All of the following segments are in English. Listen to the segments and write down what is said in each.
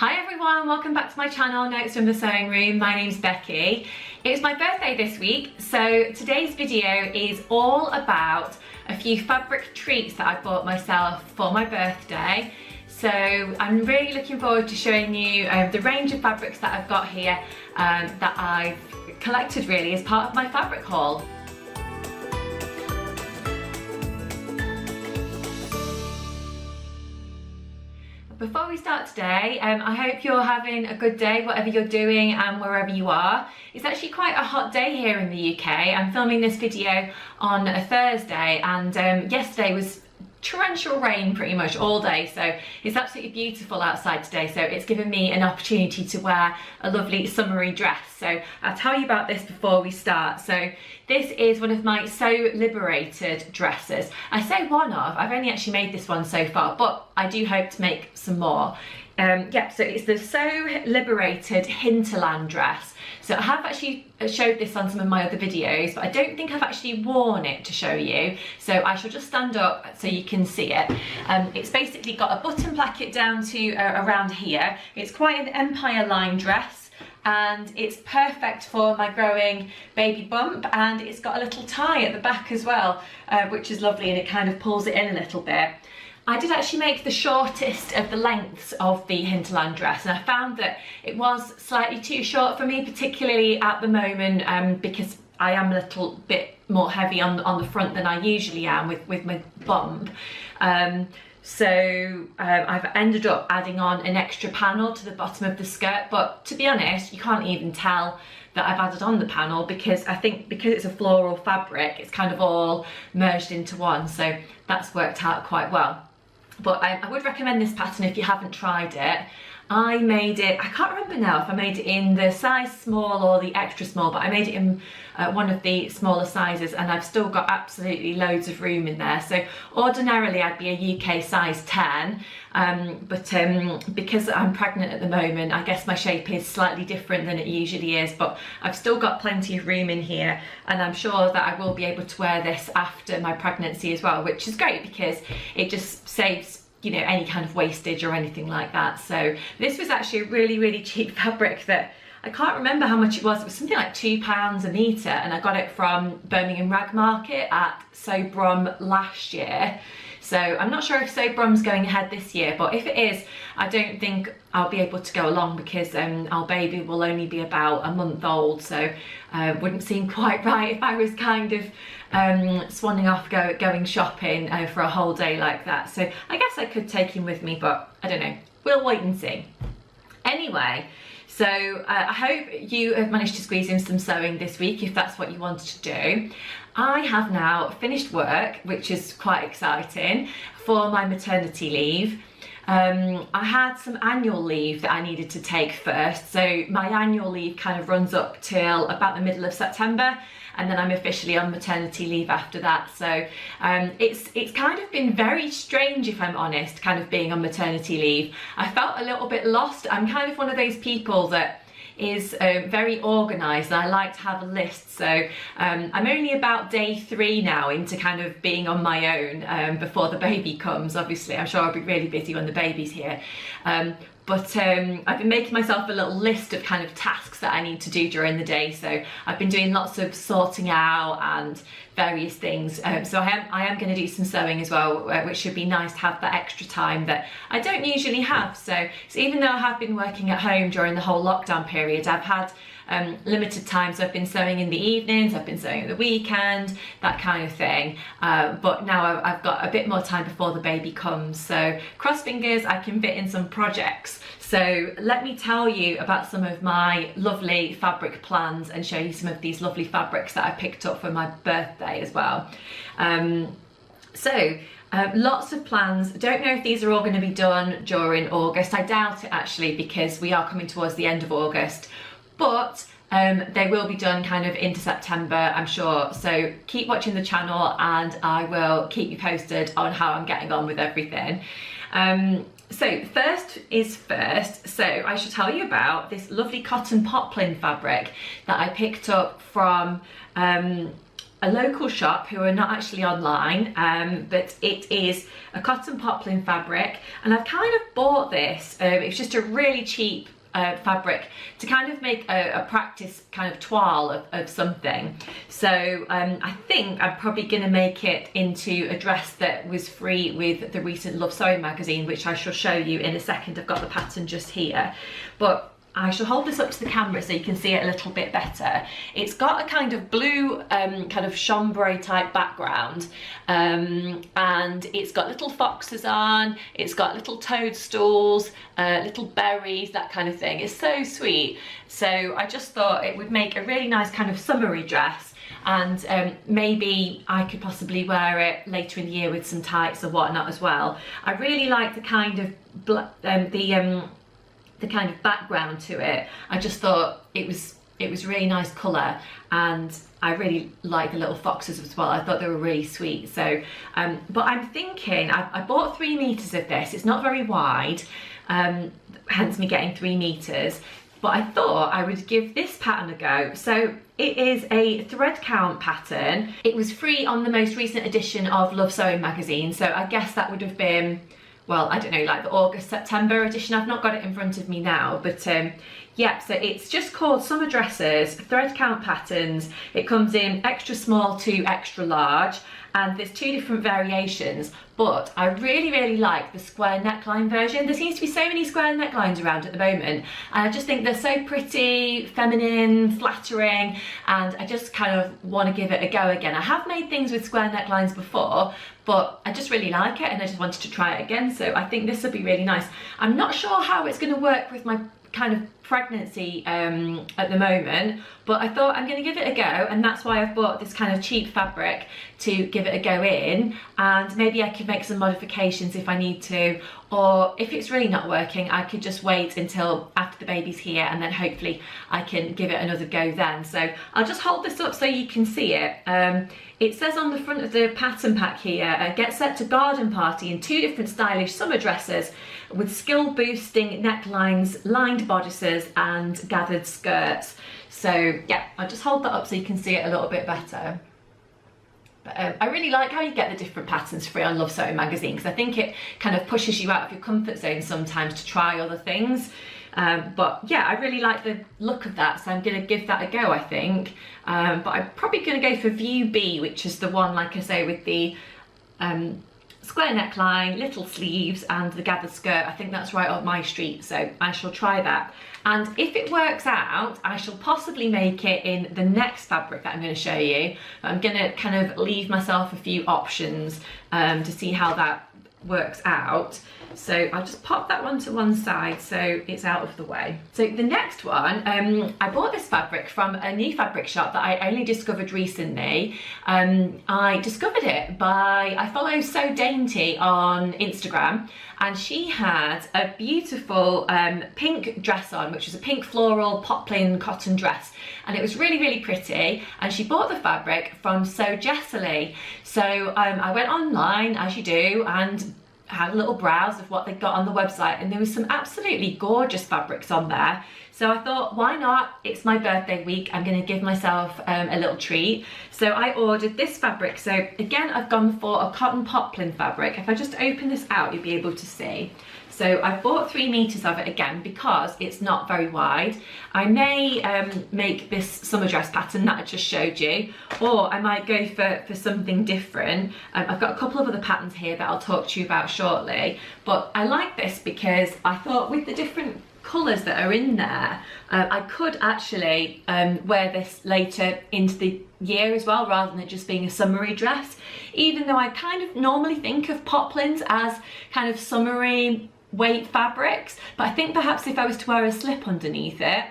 Hi everyone, welcome back to my channel, Notes from the Sewing Room. My name's Becky. It's my birthday this week, so today's video is all about a few fabric treats that I bought myself for my birthday. So I'm really looking forward to showing you the range of fabrics that I've got here that I've collected really as part of my fabric haul. Before we start today, I hope you're having a good day, whatever you're doing and wherever you are. It's actually quite a hot day here in the UK. I'm filming this video on a Thursday and yesterday was torrential rain pretty much all day, so it's absolutely beautiful outside today, so it's given me an opportunity to wear a lovely summery dress. So I'll tell you about this before we start. So this is one of my Sew Liberated dresses. I say one of, I've only actually made this one so far, but I do hope to make some more. Yeah, so it's the Sew Liberated Hinterland dress. So I have actually showed this on some of my other videos, but I don't think I've actually worn it to show you. So I shall just stand up so you can see it. It's basically got a button placket down to around here. It's quite an empire line dress and it's perfect for my growing baby bump, and it's got a little tie at the back as well, which is lovely, and it kind of pulls it in a little bit. I did actually make the shortest of the lengths of the hinterland dress, and I found that it was slightly too short for me, particularly at the moment, because I am a little bit more heavy on the front than I usually am with my bump. So I've ended up adding on an extra panel to the bottom of the skirt, but to be honest, you can't even tell that I've added on the panel, because I think because it's a floral fabric, it's kind of all merged into one, so that's worked out quite well. But I would recommend this pattern if you haven't tried it. I made it, I can't remember now if I made it in the size small or the extra small, but I made it in one of the smaller sizes, and I've still got absolutely loads of room in there. So ordinarily I'd be a UK size 10, but because I'm pregnant at the moment, I guess my shape is slightly different than it usually is, but I've still got plenty of room in here, and I'm sure that I will be able to wear this after my pregnancy as well, which is great because it just saves, you know, any kind of wastage or anything like that. So this was actually a really cheap fabric that I can't remember how much it was. It was something like £2 a metre, and I got it from Birmingham Rag Market at Sew Brum last year. So I'm not sure if Sew Brum's going ahead this year, but if it is, I don't think I'll be able to go along because our baby will only be about a month old, so wouldn't seem quite right if I was kind of swanning off going shopping for a whole day like that. So I guess I could take him with me, but I don't know, we'll wait and see. Anyway, so I hope you have managed to squeeze in some sewing this week if that's what you wanted to do. I have now finished work, which is quite exciting, for my maternity leave. I had some annual leave that I needed to take first, so my annual leave kind of runs up till about the middle of September, and then I'm officially on maternity leave after that. So it's kind of been very strange, if I'm honest, kind of being on maternity leave. I felt a little bit lost. I'm kind of one of those people that is very organised, and I like to have a list. So I'm only about day 3 now into kind of being on my own before the baby comes. Obviously, I'm sure I'll be really busy when the baby's here. But I've been making myself a little list of kind of tasks that I need to do during the day. So I've been doing lots of sorting out and various things. So I am going to do some sewing as well, which should be nice to have that extra time that I don't usually have. So even though I have been working at home during the whole lockdown period, I've had limited time, so I've been sewing in the evenings, I've been sewing at the weekend, that kind of thing. But now I've got a bit more time before the baby comes, so cross fingers I can fit in some projects. So let me tell you about some of my lovely fabric plans and show you some of these lovely fabrics that I picked up for my birthday as well. Lots of plans. Don't know if these are all going to be done during August. I doubt it actually, because we are coming towards the end of August. But they will be done kind of into September, I'm sure. So keep watching the channel and I will keep you posted on how I'm getting on with everything. So first is first, so I should tell you about this lovely cotton poplin fabric that I picked up from a local shop who are not actually online, but it is a cotton poplin fabric, and I've kind of bought this. It's just a really cheap fabric to kind of make a practice kind of toile of something. So I think I'm probably going to make it into a dress that was free with the recent Love Sewing magazine, which I shall show you in a second. I've got the pattern just here, but I shall hold this up to the camera so you can see it a little bit better. It's got a kind of blue kind of chambray type background, and it's got little foxes on, it's got little toadstools, little berries, that kind of thing. It's so sweet. So I just thought it would make a really nice kind of summery dress, and maybe I could possibly wear it later in the year with some tights or whatnot as well. I really like the kind of the kind of background to it. I just thought it was really nice colour, and I really like the little foxes as well. I thought they were really sweet. So but I'm thinking I bought 3 meters of this. It's not very wide, hence me getting 3 meters, but I thought I would give this pattern a go. So it is a thread count pattern. It was free on the most recent edition of Love Sewing magazine, so I guess that would have been, well, I don't know, like the August, September edition. I've not got it in front of me now, but yeah, so it's just called Summer Dresses, thread count patterns. It comes in extra small to extra large, and there's 2 different variations, but I really, really like the square neckline version. There seems to be so many square necklines around at the moment, and I just think they're so pretty, feminine, flattering, and I just kind of want to give it a go again. I have made things with square necklines before, but I just really like it, and I just wanted to try it again, so I think this will be really nice. I'm not sure how it's going to work with my kind of pregnancy at the moment, but I thought I'm going to give it a go, and that's why I've bought this kind of cheap fabric to give it a go in, and maybe I could make some modifications if I need to, or if it's really not working I could just wait until after the baby's here, and then hopefully I can give it another go then. So I'll just hold this up so you can see it. It says on the front of the pattern pack here, get set to garden party in 2 different stylish summer dresses with skill boosting necklines, lined bodices and gathered skirts. So yeah, I'll just hold that up so you can see it a little bit better. But I really like how you get the different patterns free on Love Sewing magazine, because I think it kind of pushes you out of your comfort zone sometimes to try other things. But yeah, I really like the look of that, so I'm going to give that a go, I think. But I'm probably going to go for View B, which is the one, like I say, with the square neckline, little sleeves and the gathered skirt. I think that's right up my street, so I shall try that. And if it works out, I shall possibly make it in the next fabric that I'm going to show you. I'm going to kind of leave myself a few options to see how that works out. So I'll just pop that one to one side so it's out of the way. So the next one, I bought this fabric from a new fabric shop that I only discovered recently. I discovered it I follow So Dainty on Instagram, and she had a beautiful pink dress on, which was a pink floral poplin cotton dress, and it was really, really pretty, and she bought the fabric from So Jessily. So I went online, as you do, and had a little browse of what they got on the website, and there was some absolutely gorgeous fabrics on there. So I thought, why not? It's my birthday week, I'm going to give myself a little treat. So I ordered this fabric. So again, I've gone for a cotton poplin fabric. If I just open this out, you'll be able to see. So I bought 3 meters of it again because it's not very wide. I may make this summer dress pattern that I just showed you, or I might go for something different. I've got a couple of other patterns here that I'll talk to you about shortly, but I like this because I thought with the different colours that are in there, I could actually wear this later into the year as well, rather than it just being a summery dress, even though I kind of normally think of poplins as kind of summery weight fabrics. But I think perhaps if I was to wear a slip underneath it,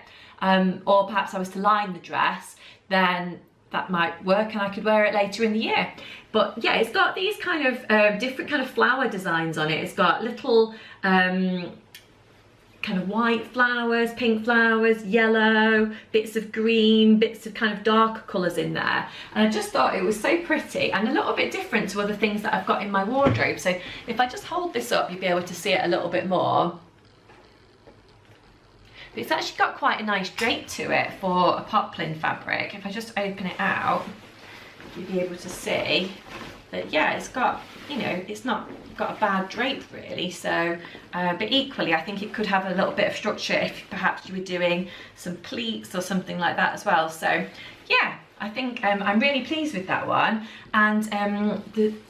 or perhaps I was to line the dress, then that might work and I could wear it later in the year. But yeah, it's got these kind of different kind of flower designs on it. It's got little kind of white flowers, pink flowers, yellow, bits of green, bits of kind of darker colours in there. And I just thought it was so pretty and a little bit different to other things that I've got in my wardrobe. So if I just hold this up, you'll be able to see it a little bit more. But it's actually got quite a nice drape to it for a poplin fabric. If I just open it out, you'll be able to see that, yeah, it's got, you know, it's not got a bad drape really. So but equally I think it could have a little bit of structure if perhaps you were doing some pleats or something like that as well. So yeah, I think I'm really pleased with that one, and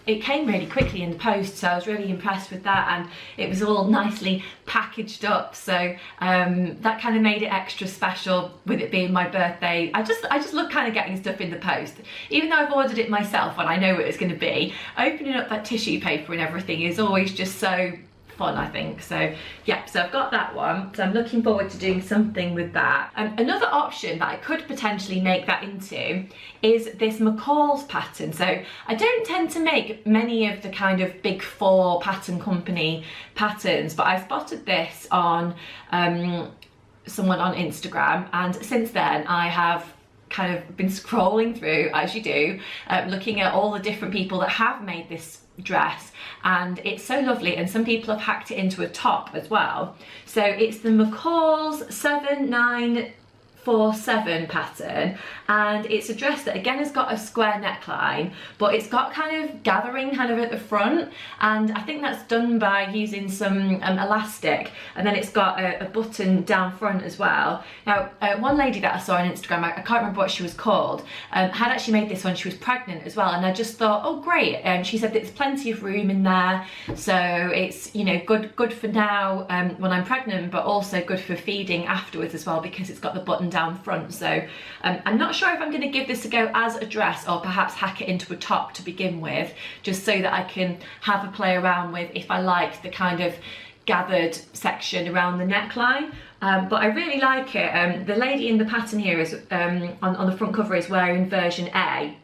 it came really quickly in the post, so I was really impressed with that, and it was all nicely packaged up, so that kind of made it extra special with it being my birthday. I just love kind of getting stuff in the post, even though I've ordered it myself and I know what it's going to be. Opening up that tissue paper and everything is always just so fun, I think. So yeah, so I've got that one, so I'm looking forward to doing something with that. Another option that I could potentially make that into is this McCalls pattern. So I don't tend to make many of the kind of big four pattern company patterns, but I spotted this on someone on Instagram, and since then I have kind of been scrolling through, as you do, looking at all the different people that have made this dress, and it's so lovely, and some people have hacked it into a top as well. So it's the McCalls 7947 pattern, and it's a dress that again has got a square neckline, but it's got kind of gathering kind of at the front, and I think that's done by using some elastic, and then it's got a button down front as well. Now one lady that I saw on Instagram, I can't remember what she was called, had actually made this when she was pregnant as well, and I just thought, oh great, she said there's plenty of room in there, so it's, you know, good for now when I'm pregnant, but also good for feeding afterwards as well, because it's got the button down front. So I'm not sure if I'm going to give this a go as a dress, or perhaps hack it into a top to begin with, just so that I can have a play around with if I like the kind of gathered section around the neckline. But I really like it. The lady in the pattern here is on the front cover is wearing version A,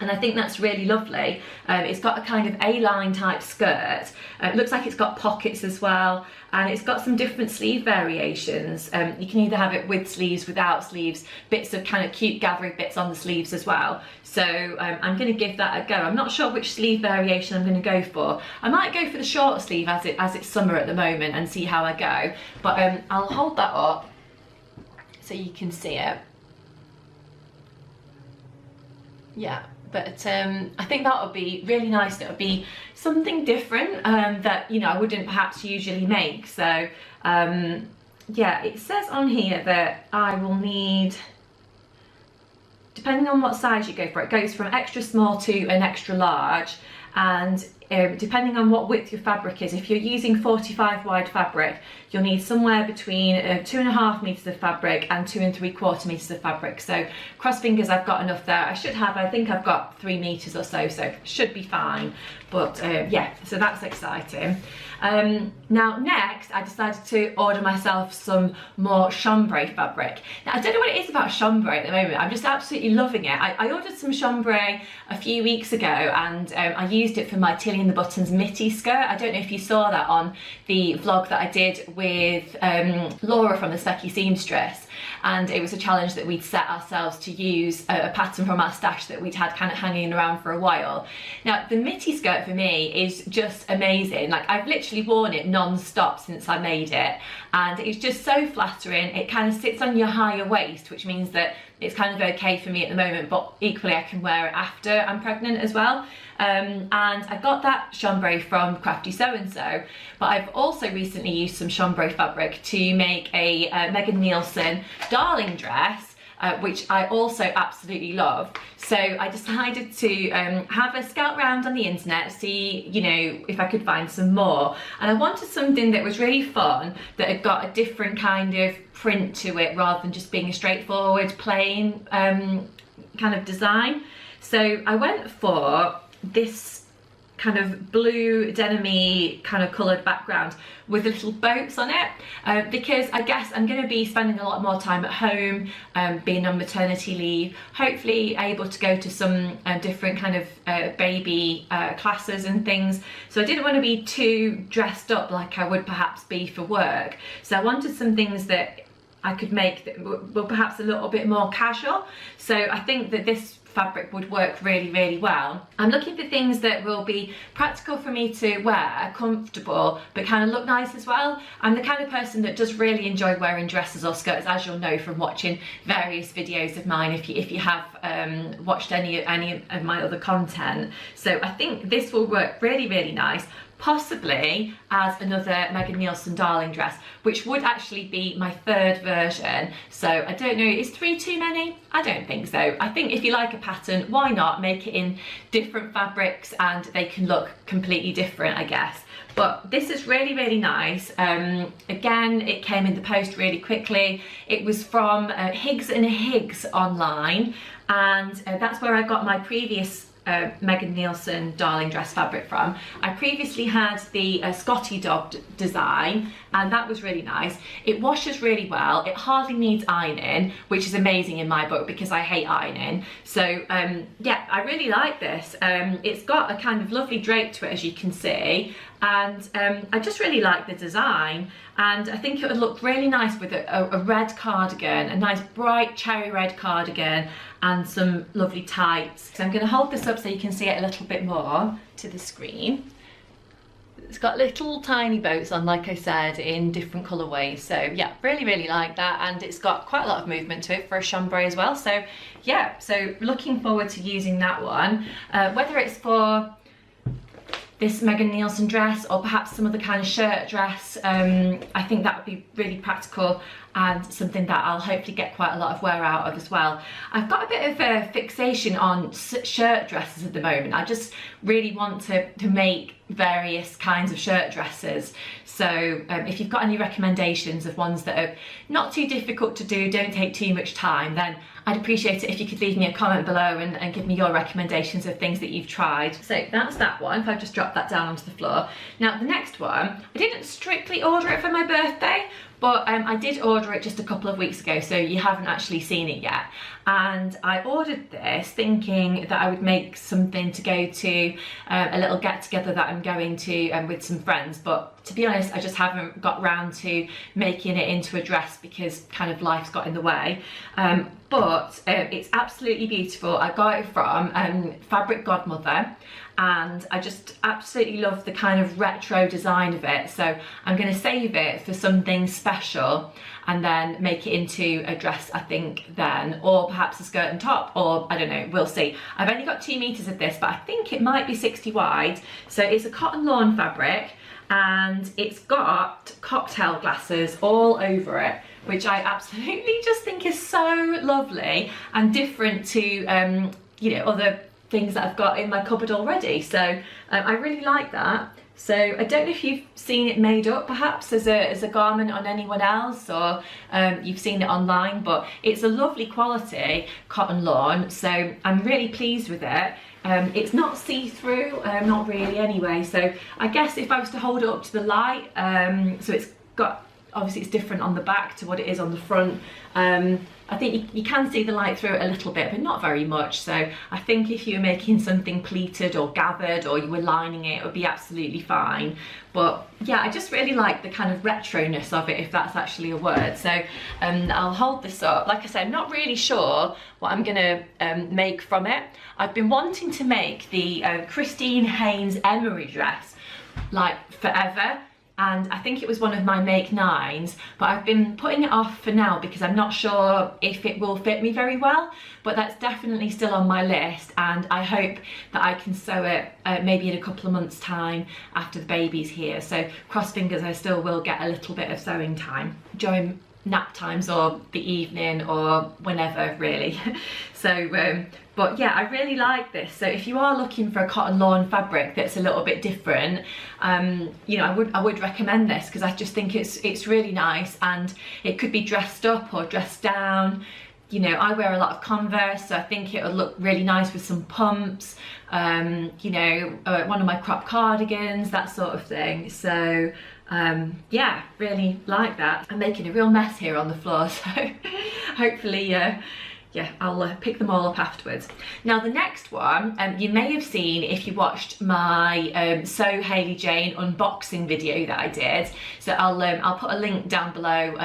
and I think that's really lovely. It's got a kind of A-line type skirt. It looks like it's got pockets as well, and it's got some different sleeve variations. You can either have it with sleeves, without sleeves, bits of kind of cute gathering bits on the sleeves as well. So I'm going to give that a go. I'm not sure which sleeve variation I'm going to go for. I might go for the shorter sleeve as it's summer at the moment and see how I go. But I'll hold that up so you can see it. Yeah. But I think that would be really nice. It would be something different that, you know, I wouldn't perhaps usually make. So yeah, it says on here that I will need, depending on what size you go for, it goes from extra small to an extra large, and depending on what width your fabric is, if you're using 45 wide fabric, you'll need somewhere between 2.5 meters of fabric and 2 3/4 meters of fabric. So cross fingers, I've got enough there. I think I've got 3 meters or so, so should be fine. But yeah, so that's exciting. Now next, I decided to order myself some more chambray fabric. Now I don't know what it is about chambray at the moment. I'm just absolutely loving it. I ordered some chambray a few weeks ago, and I used it for my Tilly and the Buttons mitty skirt. I don't know if you saw that on the vlog that I did with Laura from the Becky seamstress, and it was a challenge that we'd set ourselves to use a pattern from our stash that we'd had kind of hanging around for a while. Now the mitty skirt for me is just amazing. Like, I've literally worn it non-stop since I made it, and it's just so flattering. It kind of sits on your higher waist, which means that it's kind of okay for me at the moment, but equally I can wear it after I'm pregnant as well. And I got that chambray from Crafty So-and-so, but I've also recently used some chambray fabric to make a Megan Nielsen darling dress, which I also absolutely love. So I decided to have a scout round on the internet, see, you know, if I could find some more. And I wanted something that was really fun, that had got a different kind of print to it, rather than just being a straightforward plain kind of design. So I went for this kind of blue denim-y kind of coloured background with little boats on it, because I guess I'm going to be spending a lot more time at home, being on maternity leave, hopefully able to go to some different kind of baby classes and things. So I didn't want to be too dressed up like I would perhaps be for work. So I wanted some things that I could make that were perhaps a little bit more casual. So I think that this fabric would work really, really well. I'm looking for things that will be practical for me to wear, comfortable, but kind of look nice as well. I'm the kind of person that does really enjoy wearing dresses or skirts, as you'll know from watching various videos of mine if you have watched any of my other content. So I think this will work really, really nice, possibly as another Megan Nielsen darling dress, which would actually be my third version. So I don't know, is 3 too many? I don't think so. I think if you like a pattern, why not make it in different fabrics and they can look completely different, I guess. But this is really, really nice. Again, it came in the post really quickly. It was from Higgs and Higgs online, and that's where I got my previous Megan Nielsen darling dress fabric from. I previously had the Scotty Dog design, and that was really nice. It washes really well. It hardly needs ironing, which is amazing in my book because I hate ironing. So yeah, I really like this. It's got a kind of lovely drape to it, as you can see, and I just really like the design, and I think it would look really nice with a red cardigan, a nice bright cherry red cardigan, and some lovely tights. So I'm going to hold this up so you can see it a little bit more to the screen. It's got little tiny boats on, like I said, in different colourways. So yeah, really, really like that, and it's got quite a lot of movement to it for a chambray as well. So yeah, so looking forward to using that one, whether it's for this Megan Nielsen dress or perhaps some other kind of shirt dress. I think that would be really practical and something that I'll hopefully get quite a lot of wear out of as well. I've got a bit of a fixation on shirt dresses at the moment. I just really want to make various kinds of shirt dresses. So if you've got any recommendations of ones that are not too difficult to do, don't take too much time, then I'd appreciate it if you could leave me a comment below and give me your recommendations of things that you've tried. So that's that one, if I just drop that down onto the floor. Now the next one, I didn't strictly order it for my birthday, but I did order it just a couple of weeks ago, so you haven't actually seen it yet. And I ordered this thinking that I would make something to go to a little get together that I'm going to with some friends, but to be honest, I just haven't got round to making it into a dress because kind of life's got in the way. But it's absolutely beautiful. I got it from Fabric Godmother, and I just absolutely love the kind of retro design of it. So I'm going to save it for something special and then make it into a dress, I think, then, or perhaps a skirt and top, or I don't know, we'll see. I've only got 2 meters of this, but I think it might be 60 wide. So it's a cotton lawn fabric, and it's got cocktail glasses all over it, which I absolutely just think is so lovely and different to you know, other things that I've got in my cupboard already. So I really like that. So I don't know if you've seen it made up perhaps as a garment on anyone else, or you've seen it online, but it's a lovely quality cotton lawn, so I'm really pleased with it. It's not see-through, not really anyway, so I guess if I was to hold it up to the light, so it's got, obviously it's different on the back to what it is on the front. I think you can see the light through it a little bit, but not very much. So I think if you were making something pleated or gathered, or you were lining it, it would be absolutely fine. But yeah, I just really like the kind of retroness of it, if that's actually a word. So I'll hold this up. Like I said, I'm not really sure what I'm gonna make from it. I've been wanting to make the Christine Haynes Emery dress like forever, and I think it was one of my make 9s, but I've been putting it off for now because I'm not sure if it will fit me very well, but that's definitely still on my list, and I hope that I can sew it maybe in a couple of months' time after the baby's here. So cross fingers, I still will get a little bit of sewing time during nap times or the evening or whenever really. So but yeah, I really like this. So if you are looking for a cotton lawn fabric that's a little bit different, you know, I would recommend this because I just think it's really nice, and it could be dressed up or dressed down. You know, I wear a lot of Converse, so I think it'll look really nice with some pumps, you know, one of my crop cardigans, that sort of thing. So yeah, really like that. I'm making a real mess here on the floor, so hopefully yeah, I'll pick them all up afterwards. Now the next one, you may have seen if you watched my So Hayley Jane unboxing video that I did. So I'll put a link down below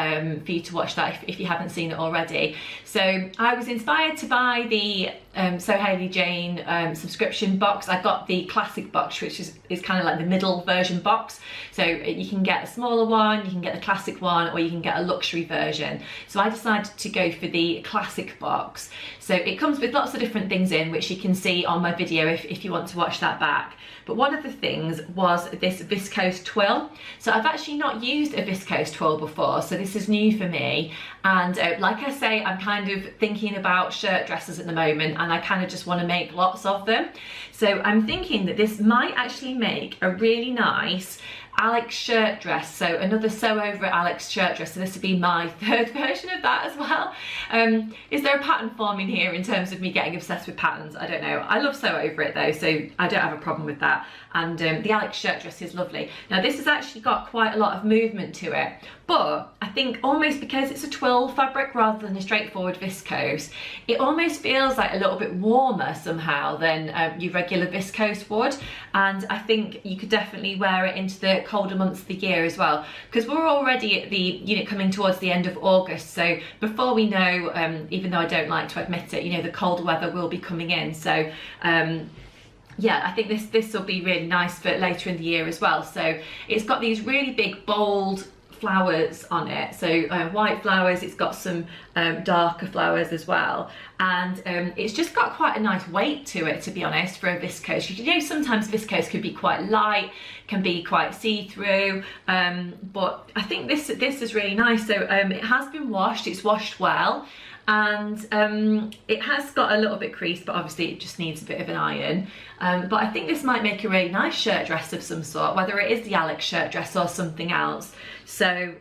for you to watch that if you haven't seen it already. So I was inspired to buy the So Hayley Jane subscription box. I got the classic box, which is kind of like the middle version box. So you can get a smaller one, you can get the classic one, or you can get a luxury version. So I decided to go for the classic box. So it comes with lots of different things in, which you can see on my video if you want to watch that back. But one of the things was this viscose twill. So I've actually not used a viscose twill before, so this is new for me. And like I say, I'm kind of thinking about shirt dresses at the moment, and I kind of just want to make lots of them. So I'm thinking that this might actually make a really nice Alex shirt dress, so another sew over Alex shirt dress. So this would be my third version of that as well. Is there a pattern forming here in terms of me getting obsessed with patterns? I don't know. I love sew over it though, so I don't have a problem with that. And the Alex shirt dress is lovely. Now this has actually got quite a lot of movement to it, but I think almost because it's a twill fabric rather than a straightforward viscose, it almost feels like a little bit warmer somehow than your regular viscose would. And I think you could definitely wear it into the colder months of the year as well, because we're already at the, you know, coming towards the end of August. So before we know, even though I don't like to admit it, you know, the colder weather will be coming in. So yeah, I think this will be really nice for later in the year as well. So it's got these really big bold flowers on it, so white flowers. It's got some darker flowers as well, and it's just got quite a nice weight to it, to be honest, for a viscose. You know, sometimes viscose can be quite light, can be quite see-through, but I think this is really nice. So it has been washed, it's washed well, and it has got a little bit creased, but obviously it just needs a bit of an iron. But I think this might make a really nice shirt dress of some sort, whether it is the Alex shirt dress or something else. So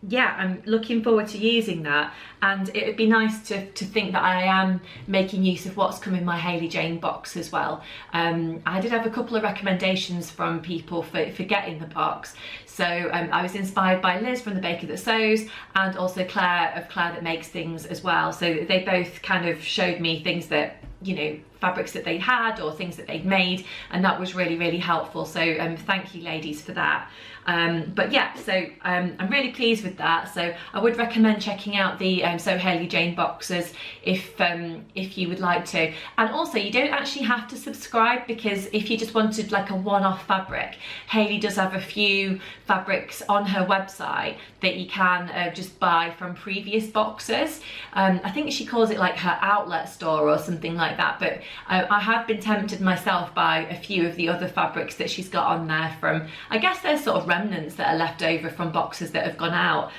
yeah, I'm looking forward to using that, and it would be nice to think that I am making use of what's come in my Hayley Jane box as well. I did have a couple of recommendations from people for getting the box. So I was inspired by Liz from The Baker That Sews, and also Claire of Claire That Makes Things as well. So they both kind of showed me things that, you know, fabrics that they had or things that they'd made, and that was really, really helpful. So thank you ladies for that. But yeah, so I'm really pleased with that. So I would recommend checking out the So Hayley Jane boxes if you would like to. And also, you don't actually have to subscribe, because if you just wanted like a one-off fabric, Hayley does have a few fabrics on her website that you can just buy from previous boxes. I think she calls it like her outlet store or something like that, but I have been tempted myself by a few of the other fabrics that she's got on there from, I guess they're sort of remnants that are left over from boxes that have gone out.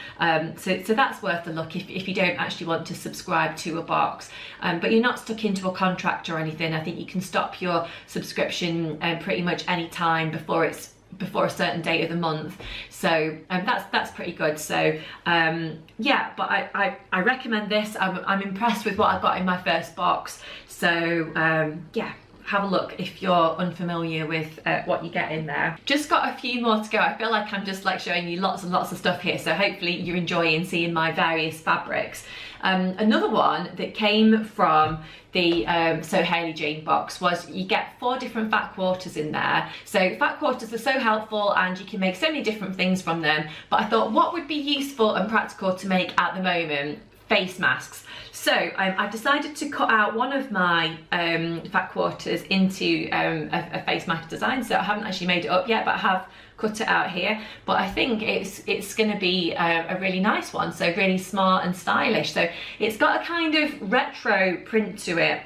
So that's worth a look if you don't actually want to subscribe to a box. But you're not stuck into a contract or anything. I think you can stop your subscription pretty much any time before a certain date of the month. So that's pretty good. So yeah, but I recommend this. I'm impressed with what I got in my first box. So yeah, have a look if you're unfamiliar with what you get in there. Just got a few more to go. I feel like I'm just like showing you lots and lots of stuff here, so hopefully you're enjoying seeing my various fabrics. Another one that came from the So Hayley Jane box was you get 4 different fat quarters in there. So fat quarters are so helpful, and you can make so many different things from them, but I thought what would be useful and practical to make at the moment? Face masks. So I've decided to cut out one of my fat quarters into a face mask design. So I haven't actually made it up yet, but I have cut it out here. But I think it's going to be a really nice one, so really smart and stylish. So it's got a kind of retro print to it,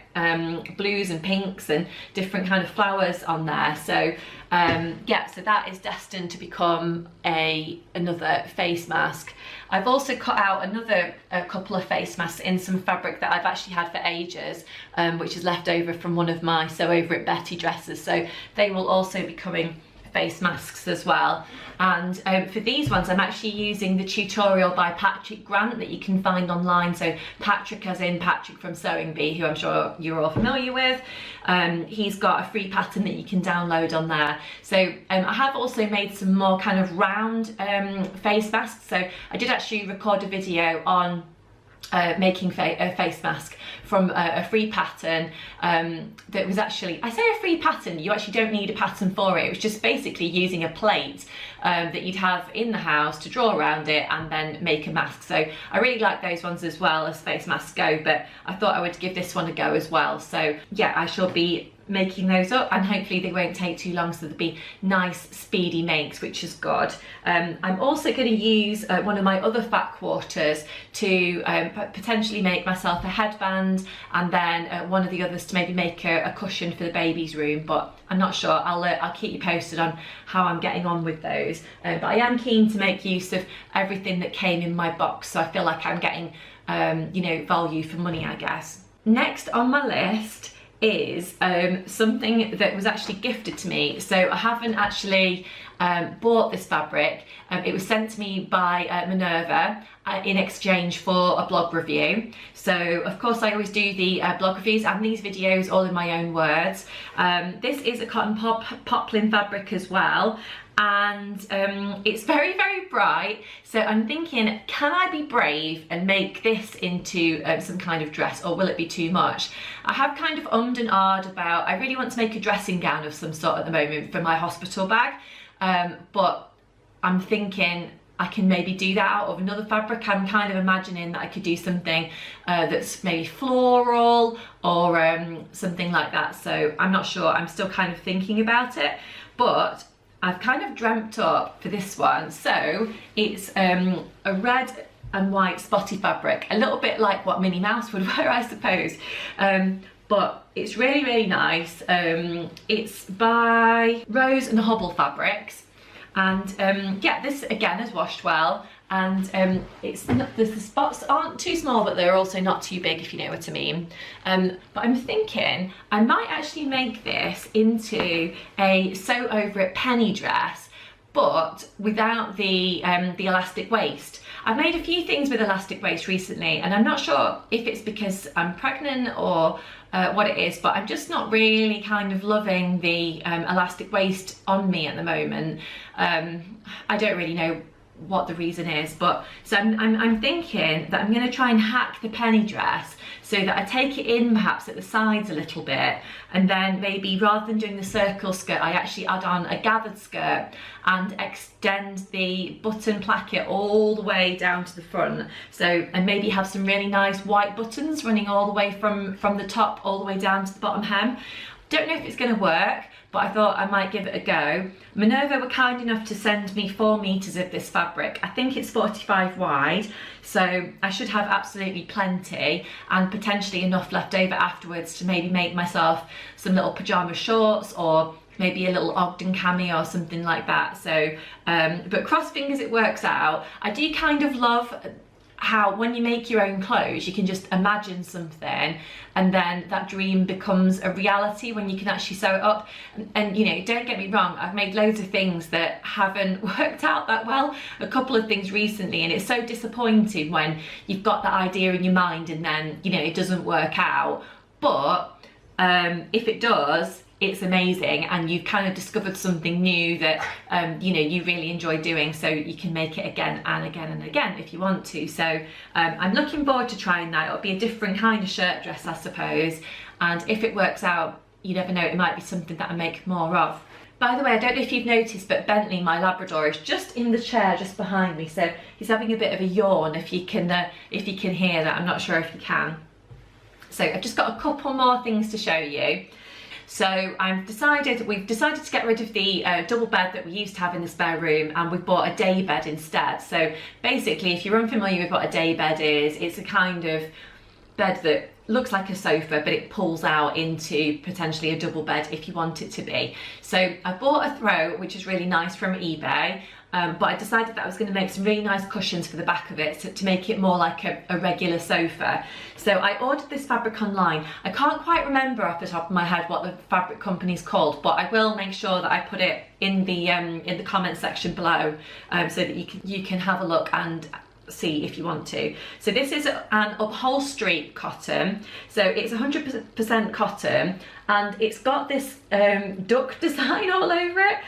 blues and pinks and different kind of flowers on there. So yeah, so that is destined to become another face mask. I've also cut out another couple of face masks in some fabric that I've actually had for ages, which is left over from one of my Sew Over It Betty dresses. So they will also be coming face masks as well. And for these ones, I'm actually using the tutorial by Patrick Grant that you can find online. So Patrick as in Patrick from Sewing Bee, who I'm sure you're all familiar with. He's got a free pattern that you can download on there. So I have also made some more kind of round face masks. So I did actually record a video on making a face mask from a free pattern that was actually, I say a free pattern, you actually don't need a pattern for it. It was just basically using a plate that you'd have in the house to draw around it and then make a mask. So I really like those ones as well as face masks go, but I thought I would give this one a go as well. So yeah, I shall be making those up, and hopefully they won't take too long, so they'll be nice speedy makes, which is good. I'm also going to use one of my other fat quarters to potentially make myself a headband, and then one of the others to maybe make a cushion for the baby's room, but I'm not sure. I'll keep you posted on how I'm getting on with those, but I am keen to make use of everything that came in my box, so I feel like I'm getting you know, value for money, I guess. Next on my list is something that was actually gifted to me. So I haven't actually bought this fabric. It was sent to me by Minerva in exchange for a blog review. So of course I always do the blog reviews and these videos all in my own words. This is a cotton poplin fabric as well, and it's very, very bright. So I'm thinking, can I be brave and make this into some kind of dress, or will it be too much? I have kind of ummed and ahed about, I really want to make a dressing gown of some sort at the moment for my hospital bag, but I'm thinking I can maybe do that out of another fabric. I'm kind of imagining that I could do something that's maybe floral or something like that. So I'm not sure, I'm still kind of thinking about it, but I've kind of dreamt up for this one. So it's a red and white spotty fabric, a little bit like what Minnie Mouse would wear, I suppose. But it's really, really nice. It's by Rose and Hobble Fabrics. And yeah, this again has washed well, and it's not, the spots aren't too small, but they're also not too big, if you know what I mean. But I'm thinking I might actually make this into a sew over it penny dress, but without the elastic waist. I've made a few things with elastic waist recently, and I'm not sure if it's because I'm pregnant or what it is, but I'm just not really kind of loving the elastic waist on me at the moment. I don't really know what the reason is, but so I'm thinking that I'm going to try and hack the penny dress so that I take it in perhaps at the sides a little bit, and then maybe rather than doing the circle skirt, I actually add on a gathered skirt and extend the button placket all the way down to the front. So, and maybe have some really nice white buttons running all the way from the top all the way down to the bottom hem. Don't know if it's going to work, but I thought I might give it a go. Minerva were kind enough to send me 4 meters of this fabric. I think it's 45 wide, so I should have absolutely plenty, and potentially enough left over afterwards to maybe make myself some little pajama shorts, or maybe a little Ogden cami or something like that. So, but cross fingers it works out. I do kind of love how when you make your own clothes, you can just imagine something, and then that dream becomes a reality when you can actually sew it up. And you know, don't get me wrong, I've made loads of things that haven't worked out that well, a couple of things recently, and it's so disappointing when you've got that idea in your mind and then, you know, it doesn't work out. But if it does, it's amazing, and you've kind of discovered something new that you know, you really enjoy doing, so you can make it again and again and again if you want to. So I'm looking forward to trying that. It'll be a different kind of shirt dress, I suppose, and if it works out, you never know, it might be something that I make more of. By the way, I don't know if you've noticed, but Bentley, my Labrador, is just in the chair just behind me, so he's having a bit of a yawn. If you can hear that, I'm not sure if you can. So I've just got a couple more things to show you. So we've decided to get rid of the double bed that we used to have in the spare room, and we've bought a day bed instead. So basically, if you're unfamiliar with what a day bed is, it's a kind of bed that looks like a sofa, but it pulls out into potentially a double bed if you want it to be. So I bought a throw, which is really nice, from eBay. But I decided that I was going to make some really nice cushions for the back of it to make it more like a regular sofa. So I ordered this fabric online. I can't quite remember off the top of my head what the fabric company's called, but I will make sure that I put it in the comment section below, so that you can have a look and see if you want to. So this is an upholstery cotton, so it's 100% cotton, and it's got this duck design all over it.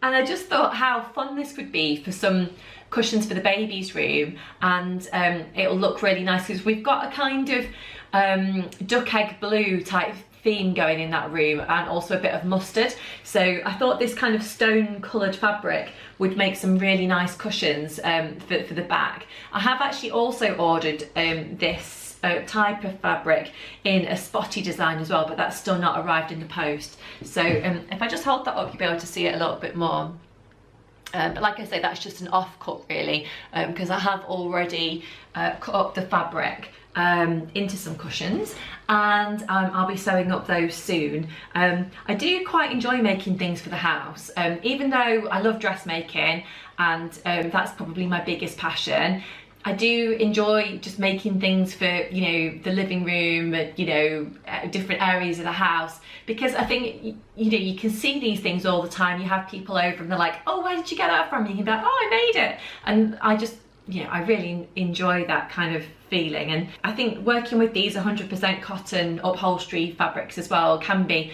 And I just thought how fun this would be for some cushions for the baby's room, and it'll look really nice because we've got a kind of duck egg blue type theme going in that room, and also a bit of mustard. So I thought this kind of stone coloured fabric would make some really nice cushions for the back. I have actually also ordered this type of fabric in a spotty design as well, but that's still not arrived in the post. So if I just hold that up, you'll be able to see it a little bit more. But like I say, that's just an off cut really, because I have already cut up the fabric into some cushions, and I'll be sewing up those soon. I do quite enjoy making things for the house, even though I love dressmaking, and that's probably my biggest passion. I do enjoy just making things for, you know, the living room, you know, different areas of the house, because I think, you know, you can see these things all the time. You have people over and they're like, oh, where did you get that from? You can be like, oh, I made it. And I just, you know, I really enjoy that kind of feeling. And I think working with these 100% cotton upholstery fabrics as well can be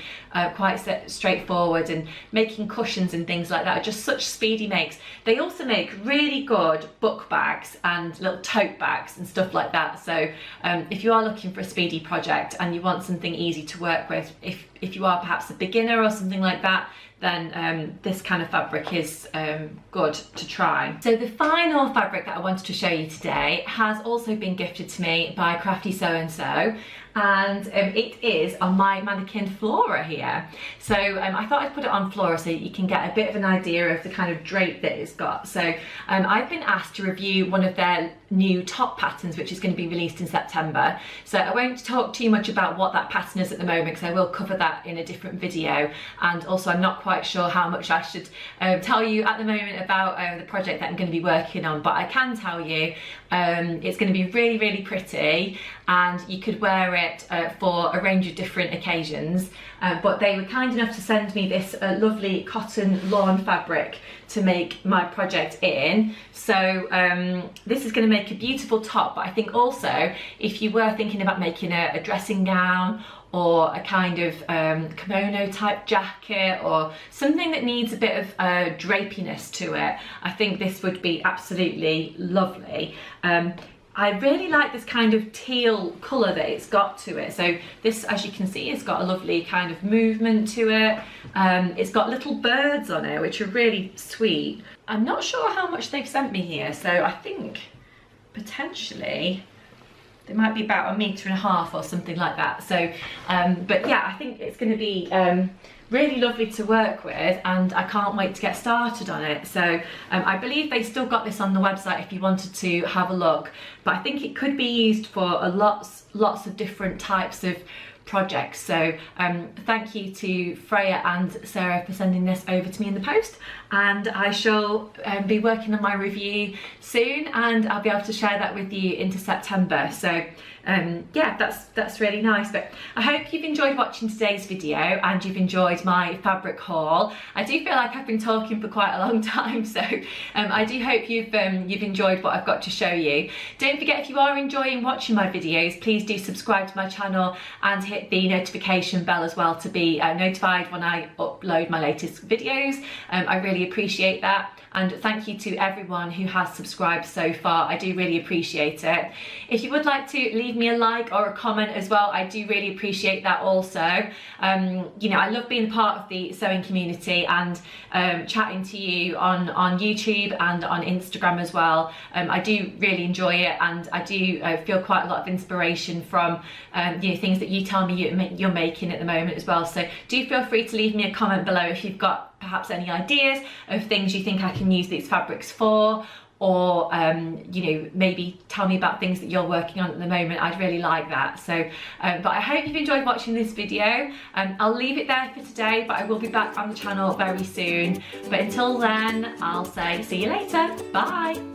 quite straightforward, and making cushions and things like that are just such speedy makes. They also make really good book bags and little tote bags and stuff like that. So if you are looking for a speedy project and you want something easy to work with, if you are perhaps a beginner or something like that, then this kind of fabric is good to try. So the final fabric that I wanted to show you today has also been gifted to me by Crafty So-and-so, and it is on my mannequin Flora here. So I thought I'd put it on Flora so you can get a bit of an idea of the kind of drape that it's got. So I've been asked to review one of their new top patterns, which is going to be released in September. So I won't talk too much about what that pattern is at the moment, because I will cover that in a different video. And also I'm not quite sure how much I should tell you at the moment about the project that I'm going to be working on, but I can tell you it's going to be really, really pretty, and you could wear it for a range of different occasions. But they were kind enough to send me this lovely cotton lawn fabric to make my project in. So this is going to make a beautiful top, but I think also if you were thinking about making a dressing gown or a kind of kimono type jacket, or something that needs a bit of drapiness to it, I think this would be absolutely lovely. I really like this kind of teal colour that it's got to it. So this, as you can see, it's got a lovely kind of movement to it. It's got little birds on it, which are really sweet. I'm not sure how much they've sent me here, so I think potentially they might be about 1.5 meters or something like that. So, but yeah, I think it's going to be really lovely to work with, and I can't wait to get started on it. So I believe they still got this on the website if you wanted to have a look, but I think it could be used for lots of different types of projects. So thank you to Freya and Sarah for sending this over to me in the post, and I shall be working on my review soon, and I'll be able to share that with you into September. So yeah, that's really nice. But I hope you've enjoyed watching today's video and you've enjoyed my fabric haul. I do feel like I've been talking for quite a long time, so I do hope you've enjoyed what I've got to show you. Don't forget, if you are enjoying watching my videos, please do subscribe to my channel and hit the notification bell as well to be notified when I upload my latest videos. I really appreciate that, and thank you to everyone who has subscribed so far. I do really appreciate it. If you would like to leave me a like or a comment as well, I do really appreciate that also. You know, I love being part of the sewing community and chatting to you on YouTube and on Instagram as well. I do really enjoy it, and I do feel quite a lot of inspiration from you know, things that you tell me you're making at the moment as well. So do feel free to leave me a comment below if you've got perhaps any ideas of things you think I can use these fabrics for, or you know, maybe tell me about things that you're working on at the moment. I'd really like that. So but I hope you've enjoyed watching this video. I'll leave it there for today, but I will be back on the channel very soon. But until then, I'll say see you later. Bye.